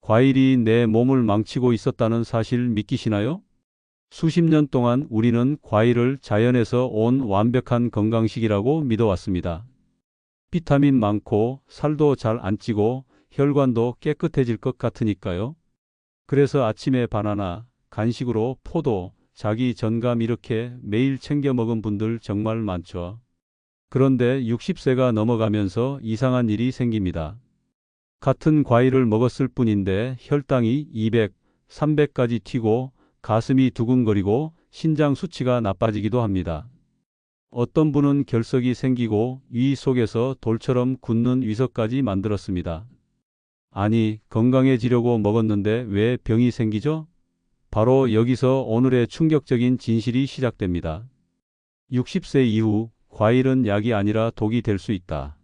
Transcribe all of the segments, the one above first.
과일이 내 몸을 망치고 있었다는 사실 믿기시나요? 수십 년 동안 우리는 과일을 자연에서 온 완벽한 건강식이라고 믿어왔습니다. 비타민 많고 살도 잘 안 찌고 혈관도 깨끗해질 것 같으니까요. 그래서 아침에 바나나, 간식으로 포도, 자기 전감 이렇게 매일 챙겨 먹은 분들 정말 많죠. 그런데 60세가 넘어가면서 이상한 일이 생깁니다. 같은 과일을 먹었을 뿐인데 혈당이 200, 300까지 튀고 가슴이 두근거리고 신장 수치가 나빠지기도 합니다. 어떤 분은 결석이 생기고 위 속에서 돌처럼 굳는 위석까지 만들었습니다. 아니, 건강해지려고 먹었는데 왜 병이 생기죠? 바로 여기서 오늘의 충격적인 진실이 시작됩니다. 60세 이후 과일은 약이 아니라 독이 될 수 있다.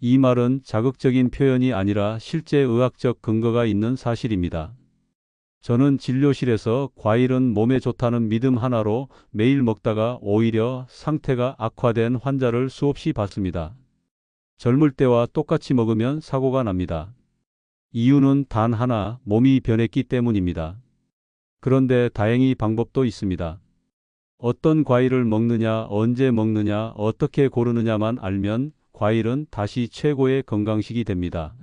이 말은 자극적인 표현이 아니라 실제 의학적 근거가 있는 사실입니다. 저는 진료실에서 과일은 몸에 좋다는 믿음 하나로 매일 먹다가 오히려 상태가 악화된 환자를 수없이 봤습니다. 젊을 때와 똑같이 먹으면 사고가 납니다. 이유는 단 하나, 몸이 변했기 때문입니다. 그런데 다행히 방법도 있습니다. 어떤 과일을 먹느냐, 언제 먹느냐, 어떻게 고르느냐만 알면 과일은 다시 최고의 건강식이 됩니다.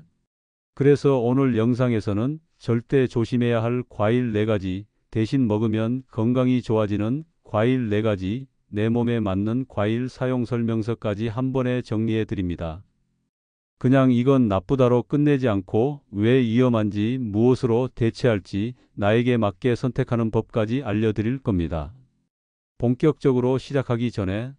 그래서 오늘 영상에서는 절대 조심해야 할 과일 4가지, 대신 먹으면 건강이 좋아지는 과일 4가지, 내 몸에 맞는 과일 사용 설명서까지 한 번에 정리해 드립니다. 그냥 이건 나쁘다로 끝내지 않고 왜 위험한지, 무엇으로 대체할지 나에게 맞게 선택하는 법까지 알려드릴 겁니다. 본격적으로 시작하기 전에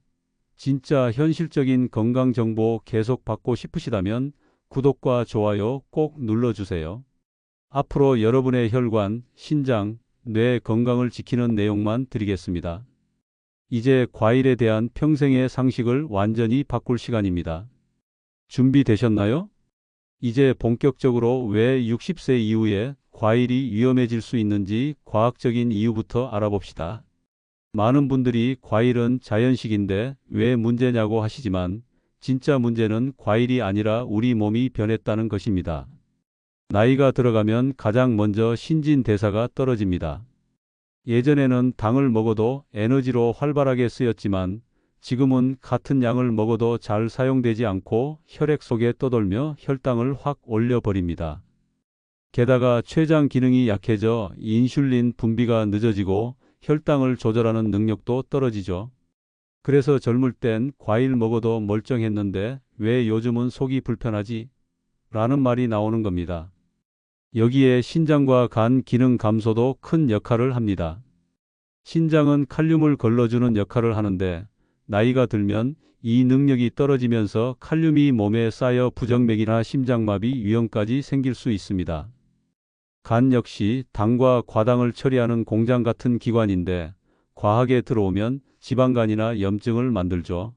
진짜 현실적인 건강 정보 계속 받고 싶으시다면 구독과 좋아요 꼭 눌러주세요. 앞으로 여러분의 혈관, 신장, 뇌 건강을 지키는 내용만 드리겠습니다. 이제 과일에 대한 평생의 상식을 완전히 바꿀 시간입니다. 준비되셨나요? 이제 본격적으로 왜 60세 이후에 과일이 위험해질 수 있는지 과학적인 이유부터 알아봅시다. 많은 분들이 과일은 자연식인데 왜 문제냐고 하시지만 진짜 문제는 과일이 아니라 우리 몸이 변했다는 것입니다. 나이가 들어가면 가장 먼저 신진대사가 떨어집니다. 예전에는 당을 먹어도 에너지로 활발하게 쓰였지만 지금은 같은 양을 먹어도 잘 사용되지 않고 혈액 속에 떠돌며 혈당을 확 올려버립니다. 게다가 췌장 기능이 약해져 인슐린 분비가 늦어지고 혈당을 조절하는 능력도 떨어지죠. 그래서 젊을 땐 과일 먹어도 멀쩡했는데 왜 요즘은 속이 불편하지? 라는 말이 나오는 겁니다. 여기에 신장과 간 기능 감소도 큰 역할을 합니다. 신장은 칼륨을 걸러주는 역할을 하는데 나이가 들면 이 능력이 떨어지면서 칼륨이 몸에 쌓여 부정맥이나 심장마비 위험까지 생길 수 있습니다. 간 역시 당과 과당을 처리하는 공장 같은 기관인데 과하게 들어오면 지방간이나 염증을 만들죠.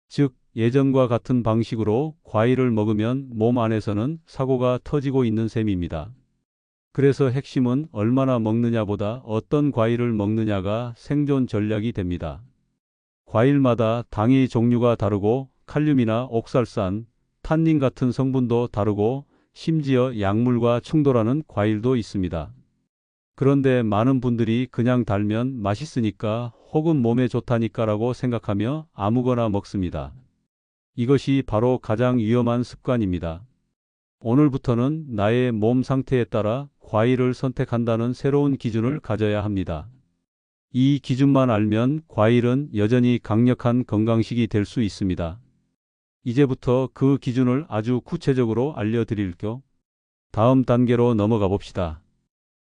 즉 예전과 같은 방식으로 과일을 먹으면 몸 안에서는 사고가 터지고 있는 셈입니다. 그래서 핵심은 얼마나 먹느냐보다 어떤 과일을 먹느냐가 생존 전략이 됩니다. 과일마다 당의 종류가 다르고 칼륨이나 옥살산, 탄닌 같은 성분도 다르고 심지어 약물과 충돌하는 과일도 있습니다. 그런데 많은 분들이 그냥 달면 맛있으니까 혹은 몸에 좋다니까라고 생각하며 아무거나 먹습니다. 이것이 바로 가장 위험한 습관입니다. 오늘부터는 나의 몸 상태에 따라 과일을 선택한다는 새로운 기준을 가져야 합니다. 이 기준만 알면 과일은 여전히 강력한 건강식이 될 수 있습니다. 이제부터 그 기준을 아주 구체적으로 알려드릴게요. 다음 단계로 넘어가 봅시다.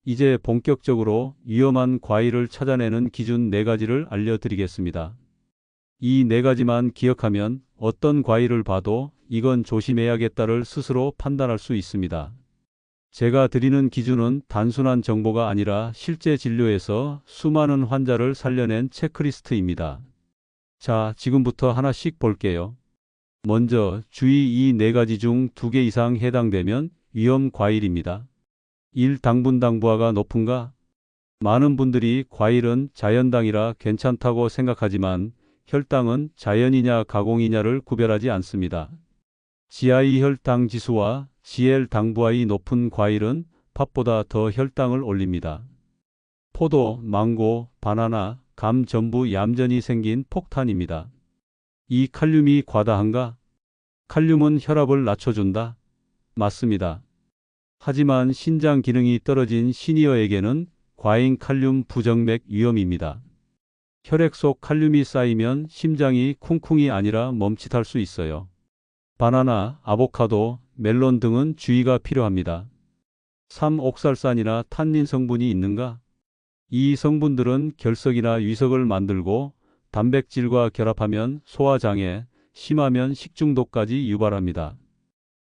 이제 본격적으로 위험한 과일을 찾아내는 기준 4가지를 알려드리겠습니다. 이 4가지만 기억하면 어떤 과일을 봐도 이건 조심해야겠다를 스스로 판단할 수 있습니다. 제가 드리는 기준은 단순한 정보가 아니라 실제 진료에서 수많은 환자를 살려낸 체크리스트입니다. 자, 지금부터 하나씩 볼게요. 먼저 주의 이 4가지 중 2개 이상 해당되면 위험 과일입니다. 1. 당분당부하가 높은가? 많은 분들이 과일은 자연당이라 괜찮다고 생각하지만 혈당은 자연이냐 가공이냐를 구별하지 않습니다. GI 혈당 지수와 GL 당부하이 높은 과일은 팥보다 더 혈당을 올립니다. 포도, 망고, 바나나, 감 전부 얌전히 생긴 폭탄입니다. 이 칼륨이 과다한가? 칼륨은 혈압을 낮춰준다? 맞습니다. 하지만 신장 기능이 떨어진 시니어에게는 과잉 칼륨 부정맥 위험입니다. 혈액 속 칼륨이 쌓이면 심장이 쿵쿵이 아니라 멈칫할 수 있어요. 바나나, 아보카도, 멜론 등은 주의가 필요합니다. 3옥살산이나 탄닌 성분이 있는가? 이 성분들은 결석이나 위석을 만들고 단백질과 결합하면 소화장애, 심하면 식중독까지 유발합니다.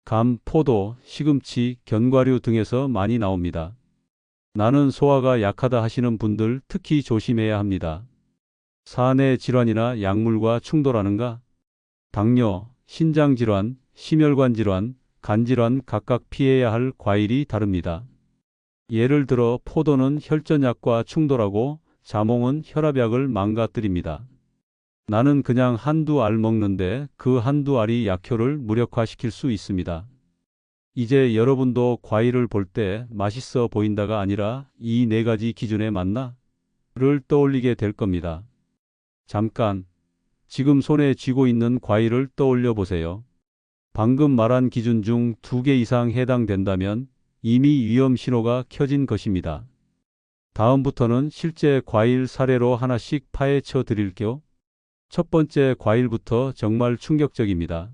감, 포도, 시금치, 견과류 등에서 많이 나옵니다. 나는 소화가 약하다 하시는 분들 특히 조심해야 합니다. 사내 질환이나 약물과 충돌하는가? 당뇨, 신장질환, 심혈관 질환, 간질환 각각 피해야 할 과일이 다릅니다. 예를 들어 포도는 혈전약과 충돌하고 자몽은 혈압약을 망가뜨립니다. 나는 그냥 한두 알 먹는데 그 한두 알이 약효를 무력화시킬 수 있습니다. 이제 여러분도 과일을 볼 때 맛있어 보인다가 아니라 이 네 가지 기준에 맞나? 를 떠올리게 될 겁니다. 잠깐, 지금 손에 쥐고 있는 과일을 떠올려 보세요. 방금 말한 기준 중 2개 이상 해당된다면 이미 위험 신호가 켜진 것입니다. 다음부터는 실제 과일 사례로 하나씩 파헤쳐 드릴게요. 첫 번째 과일부터 정말 충격적입니다.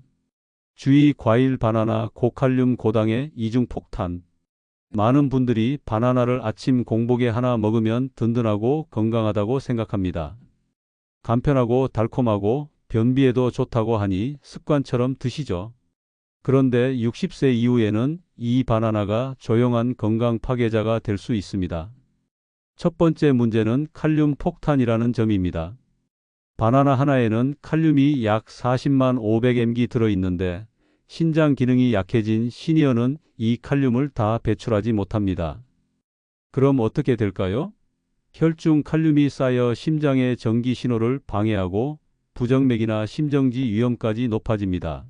주의 과일 바나나 고칼륨 고당의 이중폭탄. 많은 분들이 바나나를 아침 공복에 하나 먹으면 든든하고 건강하다고 생각합니다. 간편하고 달콤하고 변비에도 좋다고 하니 습관처럼 드시죠. 그런데 60세 이후에는 이 바나나가 조용한 건강 파괴자가 될 수 있습니다. 첫 번째 문제는 칼륨 폭탄이라는 점입니다. 바나나 하나에는 칼륨이 약 40만 500mg 들어있는데 신장 기능이 약해진 시니어는 이 칼륨을 다 배출하지 못합니다. 그럼 어떻게 될까요? 혈중 칼륨이 쌓여 심장의 전기 신호를 방해하고 부정맥이나 심정지 위험까지 높아집니다.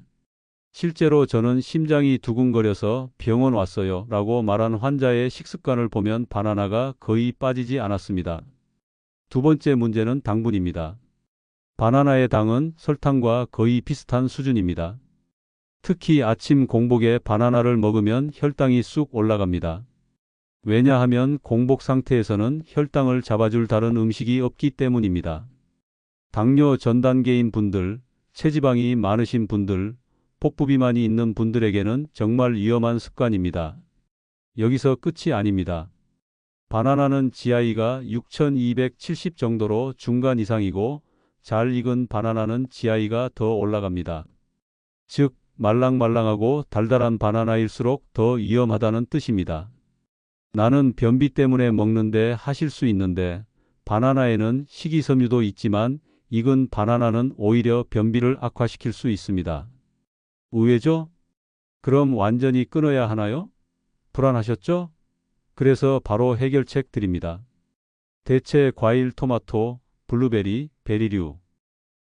실제로 저는 심장이 두근거려서 병원 왔어요 라고 말한 환자의 식습관을 보면 바나나가 거의 빠지지 않았습니다. 두 번째 문제는 당분입니다. 바나나의 당은 설탕과 거의 비슷한 수준입니다. 특히 아침 공복에 바나나를 먹으면 혈당이 쑥 올라갑니다. 왜냐하면 공복 상태에서는 혈당을 잡아줄 다른 음식이 없기 때문입니다. 당뇨 전 단계인 분들, 체지방이 많으신 분들, 복부비만이 있는 분들에게는 정말 위험한 습관입니다. 여기서 끝이 아닙니다. 바나나는 GI가 6270 정도로 중간 이상이고 잘 익은 바나나는 GI가 더 올라갑니다. 즉, 말랑말랑하고 달달한 바나나일수록 더 위험하다는 뜻입니다. 나는 변비 때문에 먹는데 하실 수 있는데 바나나에는 식이섬유도 있지만 익은 바나나는 오히려 변비를 악화시킬 수 있습니다. 의외죠? 그럼 완전히 끊어야 하나요? 불안하셨죠? 그래서 바로 해결책 드립니다. 대체 과일 토마토, 블루베리, 베리류.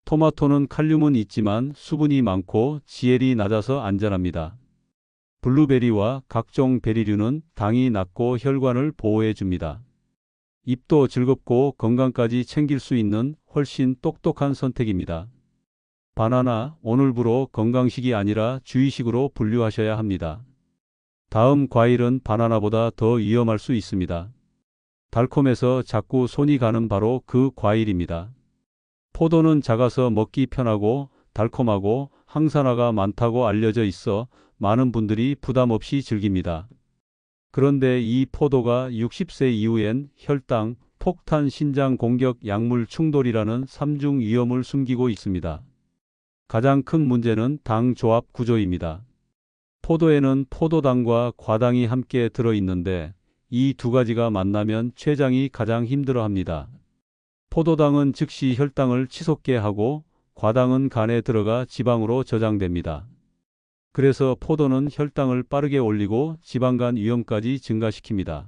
토마토는 칼륨은 있지만 수분이 많고 지엘이 낮아서 안전합니다. 블루베리와 각종 베리류는 당이 낮고 혈관을 보호해 줍니다. 입도 즐겁고 건강까지 챙길 수 있는 훨씬 똑똑한 선택입니다. 바나나, 오늘부로 건강식이 아니라 주의식으로 분류하셔야 합니다. 다음 과일은 바나나보다 더 위험할 수 있습니다. 달콤해서 자꾸 손이 가는 바로 그 과일입니다. 포도는 작아서 먹기 편하고 달콤하고 항산화가 많다고 알려져 있어 많은 분들이 부담 없이 즐깁니다. 그런데 이 포도가 60세 이후엔 혈당, 폭탄, 신장 공격, 약물 충돌이라는 3중 위험을 숨기고 있습니다. 가장 큰 문제는 당 조합 구조입니다. 포도에는 포도당과 과당이 함께 들어있는데 이 두 가지가 만나면 췌장이 가장 힘들어합니다. 포도당은 즉시 혈당을 치솟게 하고 과당은 간에 들어가 지방으로 저장됩니다. 그래서 포도는 혈당을 빠르게 올리고 지방간 위험까지 증가시킵니다.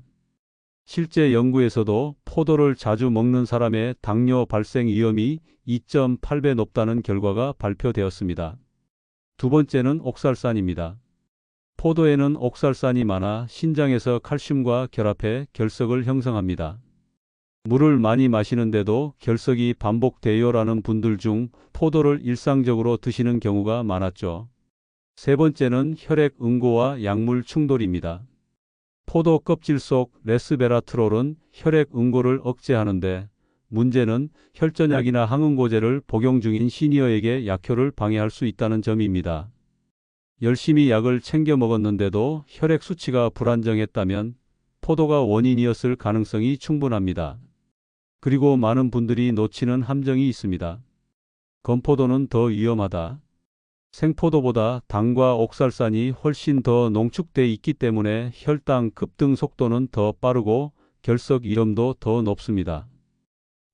실제 연구에서도 포도를 자주 먹는 사람의 당뇨 발생 위험이 2.8배 높다는 결과가 발표되었습니다. 두 번째는 옥살산입니다. 포도에는 옥살산이 많아 신장에서 칼슘과 결합해 결석을 형성합니다. 물을 많이 마시는데도 결석이 반복돼요라는 분들 중 포도를 일상적으로 드시는 경우가 많았죠. 세 번째는 혈액 응고와 약물 충돌입니다. 포도 껍질 속 레스베라트롤은 혈액 응고를 억제하는데 문제는 혈전약이나 항응고제를 복용 중인 시니어에게 약효를 방해할 수 있다는 점입니다. 열심히 약을 챙겨 먹었는데도 혈액 수치가 불안정했다면 포도가 원인이었을 가능성이 충분합니다. 그리고 많은 분들이 놓치는 함정이 있습니다. 건포도는 더 위험하다. 생포도보다 당과 옥살산이 훨씬 더 농축돼 있기 때문에 혈당 급등 속도는 더 빠르고 결석 위험도 더 높습니다.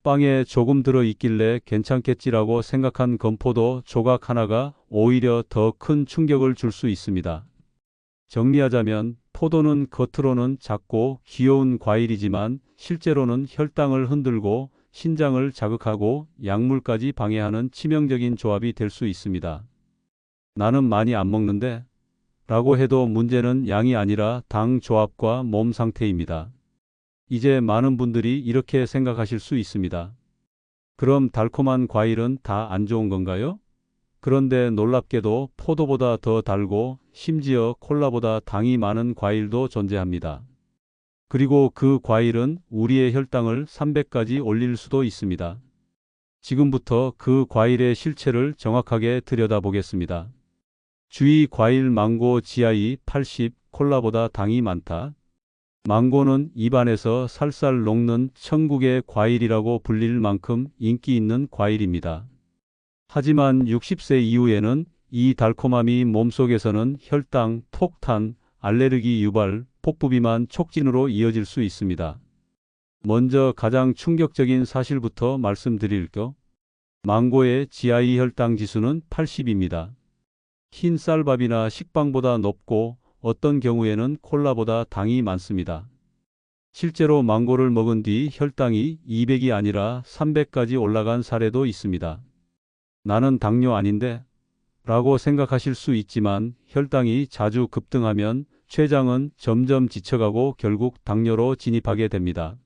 빵에 조금 들어 있길래 괜찮겠지라고 생각한 건포도 조각 하나가 오히려 더 큰 충격을 줄 수 있습니다. 정리하자면 포도는 겉으로는 작고 귀여운 과일이지만 실제로는 혈당을 흔들고 신장을 자극하고 약물까지 방해하는 치명적인 조합이 될 수 있습니다. 나는 많이 안 먹는데 라고 해도 문제는 양이 아니라 당 조합과 몸 상태입니다. 이제 많은 분들이 이렇게 생각하실 수 있습니다. 그럼 달콤한 과일은 다 안 좋은 건가요? 그런데 놀랍게도 포도보다 더 달고 심지어 콜라보다 당이 많은 과일도 존재합니다. 그리고 그 과일은 우리의 혈당을 300까지 올릴 수도 있습니다. 지금부터 그 과일의 실체를 정확하게 들여다보겠습니다. 주의 과일 망고 GI 80, 콜라보다 당이 많다. 망고는 입안에서 살살 녹는 천국의 과일이라고 불릴 만큼 인기 있는 과일입니다. 하지만 60세 이후에는 이 달콤함이 몸속에서는 혈당, 폭탄, 알레르기 유발, 복부비만 촉진으로 이어질 수 있습니다. 먼저 가장 충격적인 사실부터 말씀드릴게요. 망고의 GI 혈당 지수는 80입니다. 흰 쌀밥이나 식빵보다 높고 어떤 경우에는 콜라보다 당이 많습니다. 실제로 망고를 먹은 뒤 혈당이 200이 아니라 300까지 올라간 사례도 있습니다. 나는 당뇨 아닌데? 라고 생각하실 수 있지만 혈당이 자주 급등하면 췌장은 점점 지쳐가고 결국 당뇨로 진입하게 됩니다.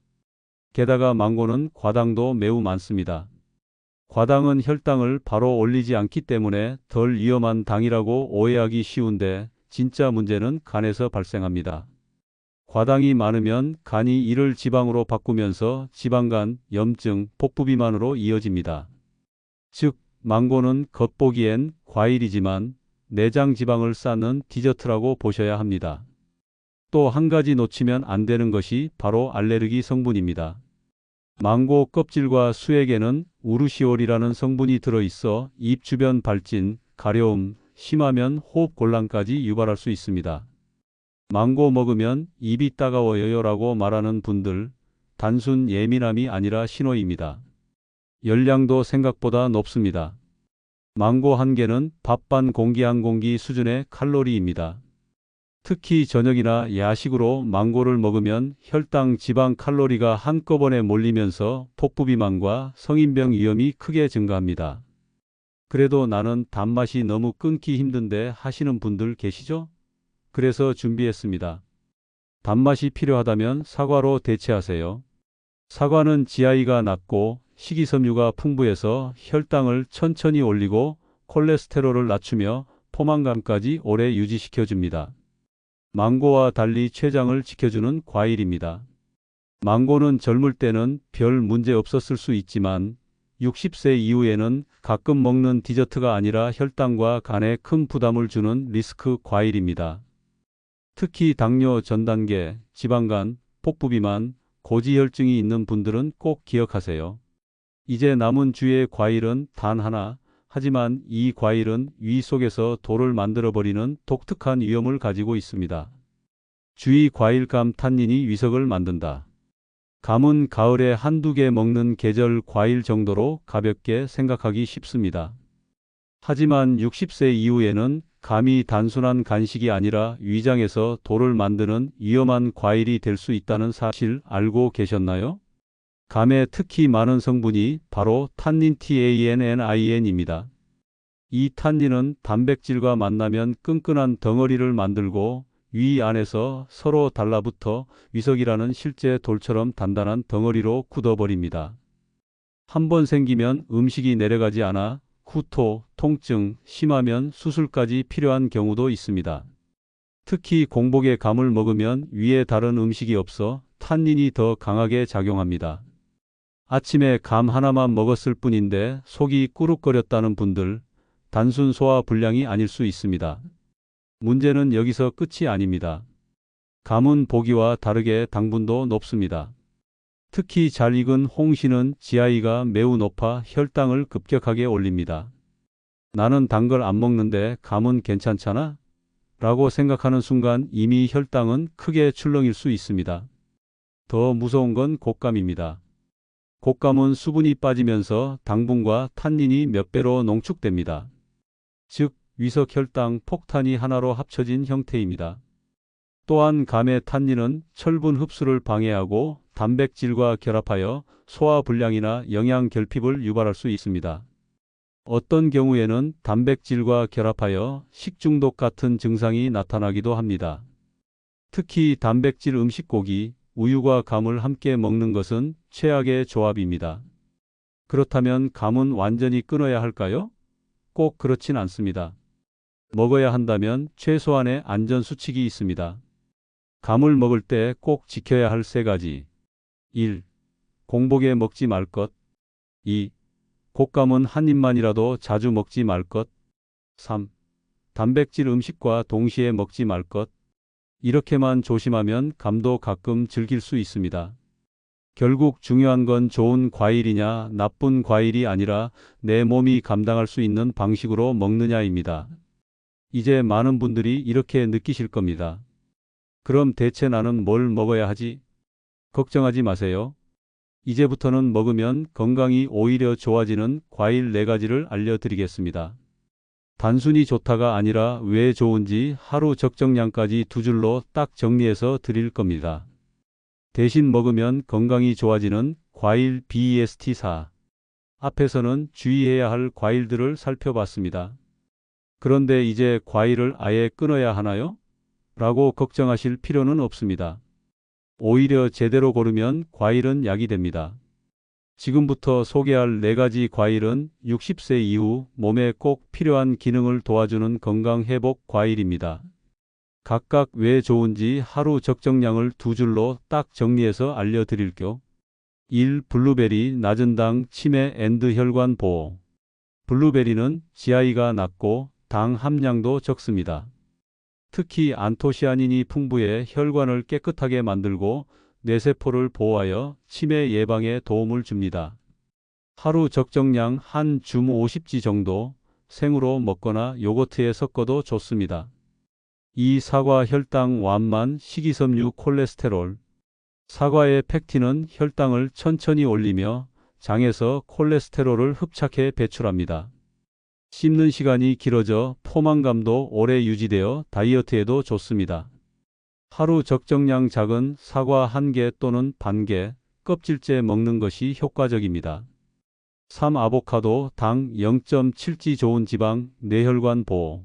게다가 망고는 과당도 매우 많습니다. 과당은 혈당을 바로 올리지 않기 때문에 덜 위험한 당이라고 오해하기 쉬운데 진짜 문제는 간에서 발생합니다. 과당이 많으면 간이 이를 지방으로 바꾸면서 지방간, 염증, 복부비만으로 이어집니다. 즉, 망고는 겉보기엔 과일이지만 내장 지방을 쌓는 디저트라고 보셔야 합니다. 또 한 가지 놓치면 안 되는 것이 바로 알레르기 성분입니다. 망고 껍질과 수액에는 우르시올이라는 성분이 들어있어 입 주변 발진, 가려움, 심하면 호흡 곤란까지 유발할 수 있습니다. 망고 먹으면 입이 따가워요 라고 말하는 분들, 단순 예민함이 아니라 신호입니다. 열량도 생각보다 높습니다. 망고 한 개는 밥 반 공기 한 공기 수준의 칼로리입니다. 특히 저녁이나 야식으로 망고를 먹으면 혈당, 지방, 칼로리가 한꺼번에 몰리면서 복부비만과 성인병 위험이 크게 증가합니다. 그래도 나는 단맛이 너무 끊기 힘든데 하시는 분들 계시죠? 그래서 준비했습니다. 단맛이 필요하다면 사과로 대체하세요. 사과는 GI가 낮고 식이섬유가 풍부해서 혈당을 천천히 올리고 콜레스테롤을 낮추며 포만감까지 오래 유지시켜줍니다. 망고와 달리 췌장을 지켜주는 과일입니다. 망고는 젊을 때는 별 문제 없었을 수 있지만 60세 이후에는 가끔 먹는 디저트가 아니라 혈당과 간에 큰 부담을 주는 리스크 과일입니다. 특히 당뇨 전 단계, 지방간, 복부비만, 고지혈증이 있는 분들은 꼭 기억하세요. 이제 남은 주의 과일은 단 하나, 하지만 이 과일은 위 속에서 돌을 만들어버리는 독특한 위험을 가지고 있습니다. 주의 과일감 탄닌이 위석을 만든다. 감은 가을에 한두 개 먹는 계절 과일 정도로 가볍게 생각하기 쉽습니다. 하지만 60세 이후에는 감이 단순한 간식이 아니라 위장에서 돌을 만드는 위험한 과일이 될 수 있다는 사실 알고 계셨나요? 감에 특히 많은 성분이 바로 탄닌 TANNIN입니다. 이 탄닌은 단백질과 만나면 끈끈한 덩어리를 만들고 위 안에서 서로 달라붙어 위석이라는 실제 돌처럼 단단한 덩어리로 굳어버립니다. 한번 생기면 음식이 내려가지 않아 구토, 통증, 심하면 수술까지 필요한 경우도 있습니다. 특히 공복에 감을 먹으면 위에 다른 음식이 없어 탄닌이 더 강하게 작용합니다. 아침에 감 하나만 먹었을 뿐인데 속이 꾸룩거렸다는 분들, 단순 소화 불량이 아닐 수 있습니다. 문제는 여기서 끝이 아닙니다. 감은 보기와 다르게 당분도 높습니다. 특히 잘 익은 홍시는 GI가 매우 높아 혈당을 급격하게 올립니다. 나는 단 걸 안 먹는데 감은 괜찮잖아? 라고 생각하는 순간 이미 혈당은 크게 출렁일 수 있습니다. 더 무서운 건 곶감입니다. 곶감은 수분이 빠지면서 당분과 탄닌이 몇 배로 농축됩니다. 즉, 위석 혈당 폭탄이 하나로 합쳐진 형태입니다. 또한 감의 탄닌은 철분 흡수를 방해하고 단백질과 결합하여 소화불량이나 영양 결핍을 유발할 수 있습니다. 어떤 경우에는 단백질과 결합하여 식중독 같은 증상이 나타나기도 합니다. 특히 단백질 음식 고기, 우유와 감을 함께 먹는 것은 최악의 조합입니다. 그렇다면 감은 완전히 끊어야 할까요? 꼭 그렇진 않습니다. 먹어야 한다면 최소한의 안전수칙이 있습니다. 감을 먹을 때 꼭 지켜야 할 3가지. 1. 공복에 먹지 말 것. 2. 곶감은 한 입만이라도 자주 먹지 말 것. 3. 단백질 음식과 동시에 먹지 말 것. 이렇게만 조심하면 감도 가끔 즐길 수 있습니다. 결국 중요한 건 좋은 과일이냐 나쁜 과일이 아니라 내 몸이 감당할 수 있는 방식으로 먹느냐입니다. 이제 많은 분들이 이렇게 느끼실 겁니다. 그럼 대체 나는 뭘 먹어야 하지? 걱정하지 마세요. 이제부터는 먹으면 건강이 오히려 좋아지는 과일 4가지를 알려드리겠습니다. 단순히 좋다가 아니라 왜 좋은지 하루 적정량까지 2줄로 딱 정리해서 드릴 겁니다. 대신 먹으면 건강이 좋아지는 과일 BEST4. 앞에서는 주의해야 할 과일들을 살펴봤습니다. 그런데 이제 과일을 아예 끊어야 하나요? 라고 걱정하실 필요는 없습니다. 오히려 제대로 고르면 과일은 약이 됩니다. 지금부터 소개할 4가지 과일은 60세 이후 몸에 꼭 필요한 기능을 도와주는 건강 회복 과일입니다. 각각 왜 좋은지 하루 적정량을 2줄로 딱 정리해서 알려드릴게요. 1. 블루베리 낮은 당 치매 앤드 혈관 보호. 블루베리는 GI가 낮고 당 함량도 적습니다. 특히 안토시아닌이 풍부해 혈관을 깨끗하게 만들고 뇌세포를 보호하여 치매 예방에 도움을 줍니다. 하루 적정량 한 줌 50지 정도 생으로 먹거나 요거트에 섞어도 좋습니다. 2. 사과 혈당 완만 식이섬유 콜레스테롤. 사과의 펙틴은 혈당을 천천히 올리며 장에서 콜레스테롤을 흡착해 배출합니다. 씹는 시간이 길어져 포만감도 오래 유지되어 다이어트에도 좋습니다. 하루 적정량 작은 사과 1개 또는 반개, 껍질째 먹는 것이 효과적입니다. 3. 아보카도 당 0.7지 좋은 지방, 뇌혈관 보호.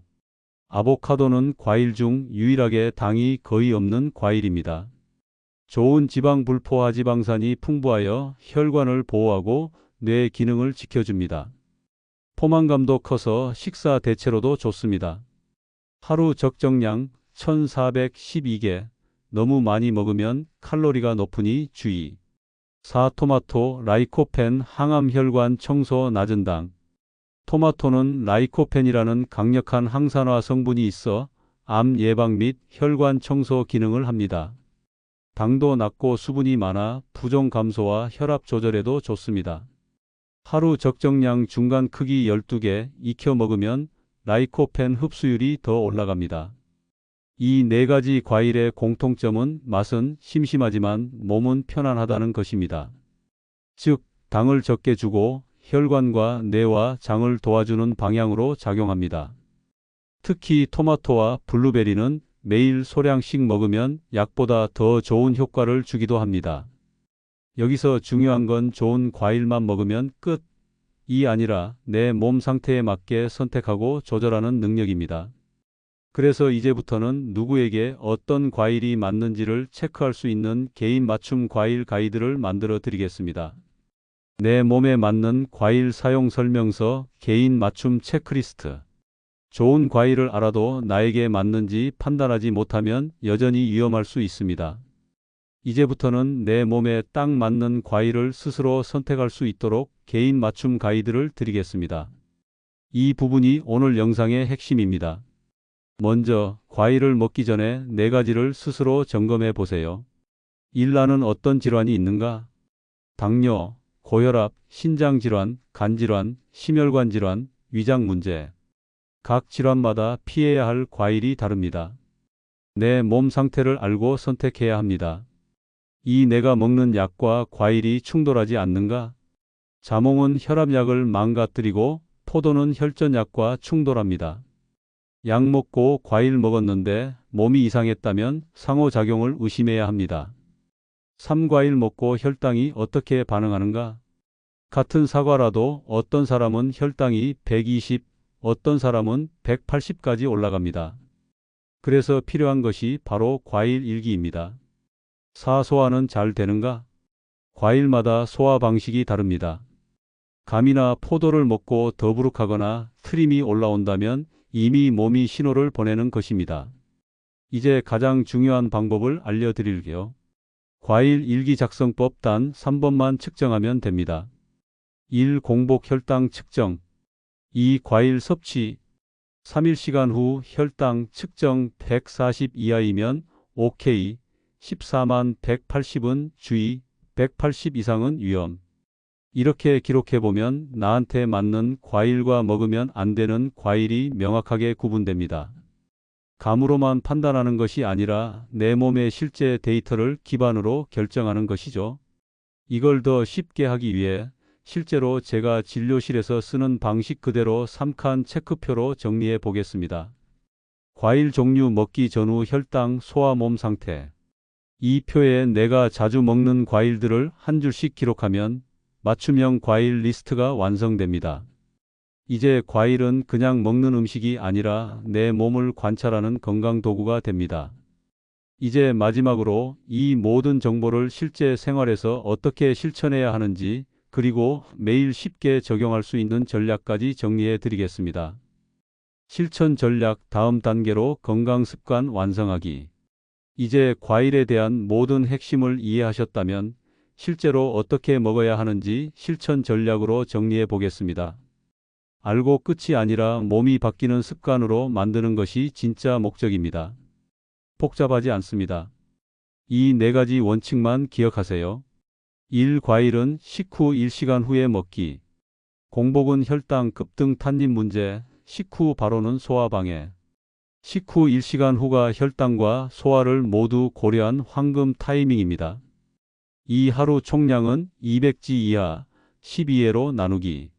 아보카도는 과일 중 유일하게 당이 거의 없는 과일입니다. 좋은 지방 불포화 지방산이 풍부하여 혈관을 보호하고 뇌 기능을 지켜줍니다. 포만감도 커서 식사 대체로도 좋습니다. 하루 적정량 1412개. 너무 많이 먹으면 칼로리가 높으니 주의. 4. 토마토 라이코펜 항암 혈관 청소 낮은 당. 토마토는 라이코펜이라는 강력한 항산화 성분이 있어 암 예방 및 혈관 청소 기능을 합니다. 당도 낮고 수분이 많아 부종 감소와 혈압 조절에도 좋습니다. 하루 적정량 중간 크기 12개 익혀 먹으면 라이코펜 흡수율이 더 올라갑니다. 이 4가지 과일의 공통점은 맛은 심심하지만 몸은 편안하다는 것입니다. 즉, 당을 적게 주고 혈관과 뇌와 장을 도와주는 방향으로 작용합니다. 특히 토마토와 블루베리는 매일 소량씩 먹으면 약보다 더 좋은 효과를 주기도 합니다. 여기서 중요한 건 좋은 과일만 먹으면 끝. 이 아니라 내 몸 상태에 맞게 선택하고 조절하는 능력입니다. 그래서 이제부터는 누구에게 어떤 과일이 맞는지를 체크할 수 있는 개인 맞춤 과일 가이드를 만들어 드리겠습니다. 내 몸에 맞는 과일 사용 설명서, 개인 맞춤 체크리스트. 좋은 과일을 알아도 나에게 맞는지 판단하지 못하면 여전히 위험할 수 있습니다. 이제부터는 내 몸에 딱 맞는 과일을 스스로 선택할 수 있도록 개인 맞춤 가이드를 드리겠습니다. 이 부분이 오늘 영상의 핵심입니다. 먼저 과일을 먹기 전에 4가지를 스스로 점검해 보세요. 1. 나는 어떤 질환이 있는가? 당뇨, 고혈압, 신장질환, 간질환, 심혈관 질환, 위장 문제. 각 질환마다 피해야 할 과일이 다릅니다. 내 몸 상태를 알고 선택해야 합니다. 2. 내가 먹는 약과 과일이 충돌하지 않는가? 자몽은 혈압약을 망가뜨리고 포도는 혈전약과 충돌합니다. 약 먹고 과일 먹었는데 몸이 이상했다면 상호작용을 의심해야 합니다. 3. 과일 먹고 혈당이 어떻게 반응하는가? 같은 사과라도 어떤 사람은 혈당이 120, 어떤 사람은 180까지 올라갑니다. 그래서 필요한 것이 바로 과일 일기입니다. 4. 소화는 잘 되는가? 과일마다 소화 방식이 다릅니다. 감이나 포도를 먹고 더부룩하거나 트림이 올라온다면 이미 몸이 신호를 보내는 것입니다. 이제 가장 중요한 방법을 알려드릴게요. 과일 일기 작성법 단 3번만 측정하면 됩니다. 1. 공복 혈당 측정. 2. 과일 섭취. 3일시간 후 혈당 측정 140 이하이면 OK. 14만 180은 주의, 180 이상은 위험. 이렇게 기록해보면 나한테 맞는 과일과 먹으면 안 되는 과일이 명확하게 구분됩니다. 감으로만 판단하는 것이 아니라 내 몸의 실제 데이터를 기반으로 결정하는 것이죠. 이걸 더 쉽게 하기 위해 실제로 제가 진료실에서 쓰는 방식 그대로 3칸 체크표로 정리해 보겠습니다. 과일 종류 먹기 전후 혈당, 소화 몸 상태. 이 표에 내가 자주 먹는 과일들을 한 줄씩 기록하면 맞춤형 과일 리스트가 완성됩니다. 이제 과일은 그냥 먹는 음식이 아니라 내 몸을 관찰하는 건강 도구가 됩니다. 이제 마지막으로 이 모든 정보를 실제 생활에서 어떻게 실천해야 하는지, 그리고 매일 쉽게 적용할 수 있는 전략까지 정리해 드리겠습니다. 실천 전략 다음 단계로 건강 습관 완성하기. 이제 과일에 대한 모든 핵심을 이해하셨다면 실제로 어떻게 먹어야 하는지 실천 전략으로 정리해 보겠습니다. 알고 끝이 아니라 몸이 바뀌는 습관으로 만드는 것이 진짜 목적입니다. 복잡하지 않습니다. 이 4가지 원칙만 기억하세요. 1. 과일은 식후 1시간 후에 먹기. 공복은 혈당 급등 탄닌 문제, 식후 바로는 소화 방해. 식후 1시간 후가 혈당과 소화를 모두 고려한 황금 타이밍입니다. 이 하루 총량은 200지 이하, 12회로 나누기.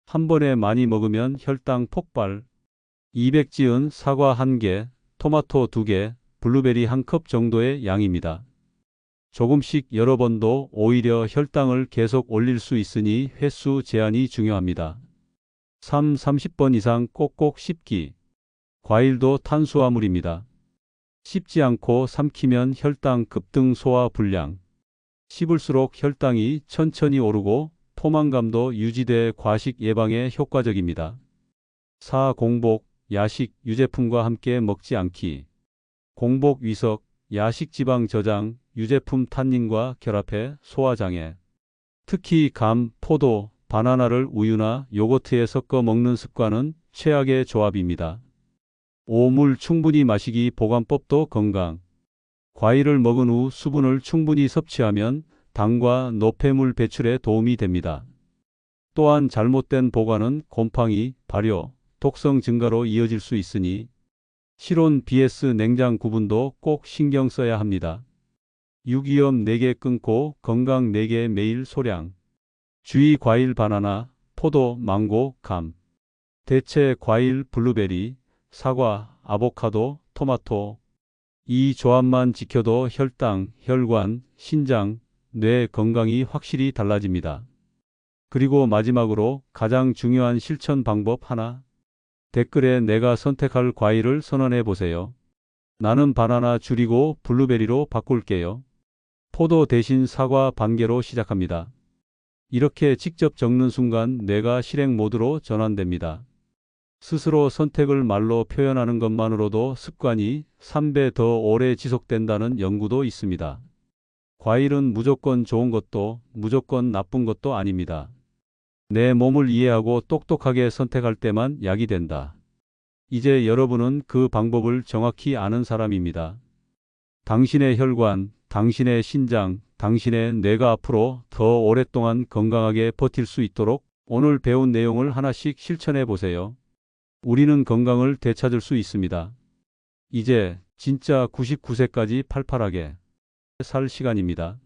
한 번에 많이 먹으면 혈당 폭발. 200지은 사과 1개, 토마토 2개, 블루베리 1컵 정도의 양입니다. 조금씩 여러 번도 오히려 혈당을 계속 올릴 수 있으니 횟수 제한이 중요합니다. 3. 30번 이상 꼭꼭 씹기. 과일도 탄수화물입니다. 씹지 않고 삼키면 혈당 급등, 소화 불량. 씹을수록 혈당이 천천히 오르고 포만감도 유지돼 과식 예방에 효과적입니다. 4. 공복, 야식, 유제품과 함께 먹지 않기. 공복 위석, 야식 지방 저장, 유제품 탄닌과 결합해 소화장애. 특히 감, 포도, 바나나를 우유나 요거트에 섞어 먹는 습관은 최악의 조합입니다. 5. 물 충분히 마시기. 보관법도 건강. 과일을 먹은 후 수분을 충분히 섭취하면 당과 노폐물 배출에 도움이 됩니다. 또한 잘못된 보관은 곰팡이, 발효, 독성 증가로 이어질 수 있으니 실온 vs 냉장 구분도 꼭 신경 써야 합니다. 유기염 4개 끊고 건강 4개 매일 소량. 주의 과일 바나나, 포도, 망고, 감. 대체 과일 블루베리, 사과, 아보카도, 토마토. 이 조합만 지켜도 혈당, 혈관, 신장, 뇌 건강이 확실히 달라집니다. 그리고 마지막으로 가장 중요한 실천 방법 하나. 댓글에 내가 선택할 과일을 선언해 보세요. 나는 바나나 줄이고 블루베리로 바꿀게요. 포도 대신 사과 반 개로 시작합니다. 이렇게 직접 적는 순간 뇌가 실행 모드로 전환됩니다. 스스로 선택을 말로 표현하는 것만으로도 습관이 3배 더 오래 지속된다는 연구도 있습니다. 과일은 무조건 좋은 것도 무조건 나쁜 것도 아닙니다. 내 몸을 이해하고 똑똑하게 선택할 때만 약이 된다. 이제 여러분은 그 방법을 정확히 아는 사람입니다. 당신의 혈관, 당신의 신장, 당신의 뇌가 앞으로 더 오랫동안 건강하게 버틸 수 있도록 오늘 배운 내용을 하나씩 실천해 보세요. 우리는 건강을 되찾을 수 있습니다. 이제 진짜 99세까지 팔팔하게 살 시간입니다.